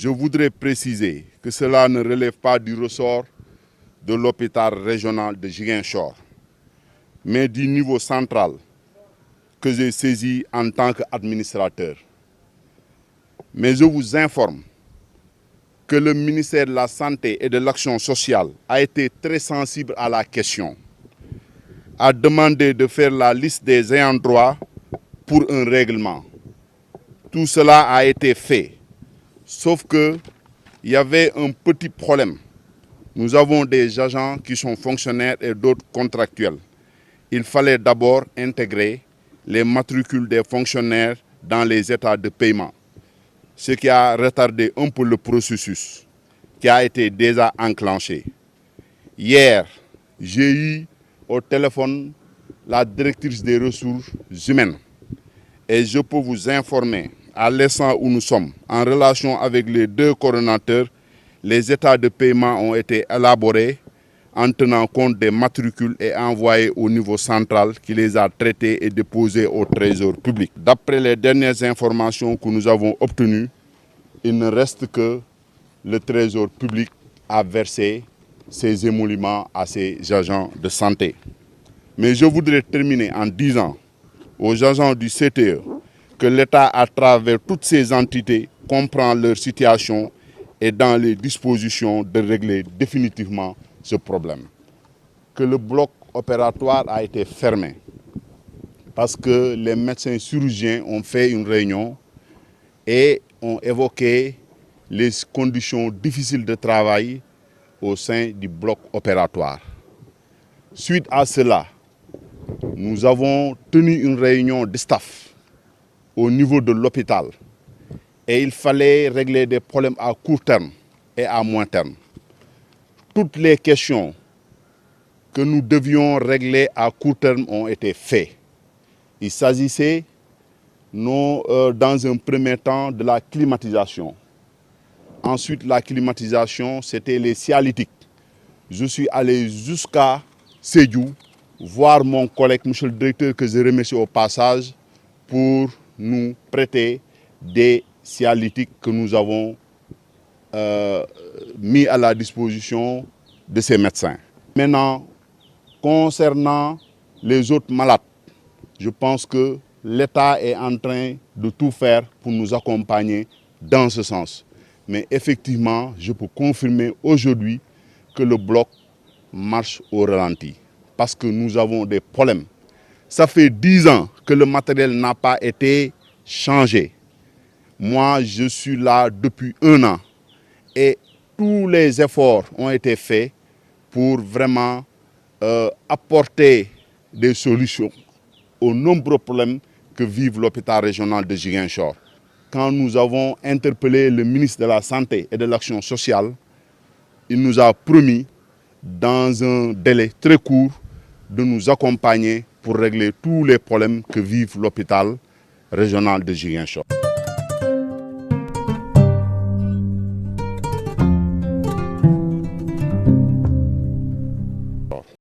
Je voudrais préciser que cela ne relève pas du ressort de l'hôpital régional de Ziguinchor, mais du niveau central que j'ai saisi en tant qu'administrateur. Mais je vous informe que le ministère de la Santé et de l'Action sociale a été très sensible à la question, a demandé de faire la liste des ayants droit pour un règlement. Tout cela a été fait, sauf qu'il y avait un petit problème. Nous avons des agents qui sont fonctionnaires et d'autres contractuels. Il fallait d'abord intégrer les matricules des fonctionnaires dans les états de paiement, ce qui a retardé un peu le processus qui a été déjà enclenché. Hier, j'ai eu au téléphone la directrice des ressources humaines et je peux vous informer, à l'instant où nous sommes, en relation avec les deux coordonnateurs, les états de paiement ont été élaborés en tenant compte des matricules et envoyés au niveau central qui les a traités et déposés au Trésor public. D'après les dernières informations que nous avons obtenues, il ne reste que le Trésor public à verser ses émoluments à ses agents de santé. Mais je voudrais terminer en disant aux agents du CTE que l'État, à travers toutes ces entités, comprend leur situation et est dans les dispositions de régler définitivement ce problème. Que le bloc opératoire a été fermé parce que les médecins chirurgiens ont fait une réunion et ont évoqué les conditions difficiles de travail au sein du bloc opératoire. Suite à cela, nous avons tenu une réunion de staff au niveau de l'hôpital et il fallait régler des problèmes à court terme et à moyen terme. Toutes les questions que nous devions régler à court terme ont été faites. Il s'agissait dans un premier temps de la climatisation. Ensuite, la climatisation, c'était les sialytiques. Je suis allé jusqu'à Sédhiou, voir mon collègue, monsieur le directeur, que je remercie au passage, pour nous prêter des sialytiques que nous avons mis à la disposition de ces médecins. Maintenant, concernant les autres malades, je pense que l'État est en train de tout faire pour nous accompagner dans ce sens. Mais effectivement, je peux confirmer aujourd'hui que le bloc marche au ralenti parce que nous avons des problèmes. Ça fait 10 ans que le matériel n'a pas été changé. Moi, je suis là depuis 1 an et tous les efforts ont été faits pour vraiment apporter des solutions aux nombreux problèmes que vive l'hôpital régional de Ziguinchor. Quand nous avons interpellé le ministre de la Santé et de l'Action sociale, il nous a promis, dans un délai très court, de nous accompagner pour régler tous les problèmes que vive l'hôpital régional de Ziguinchor.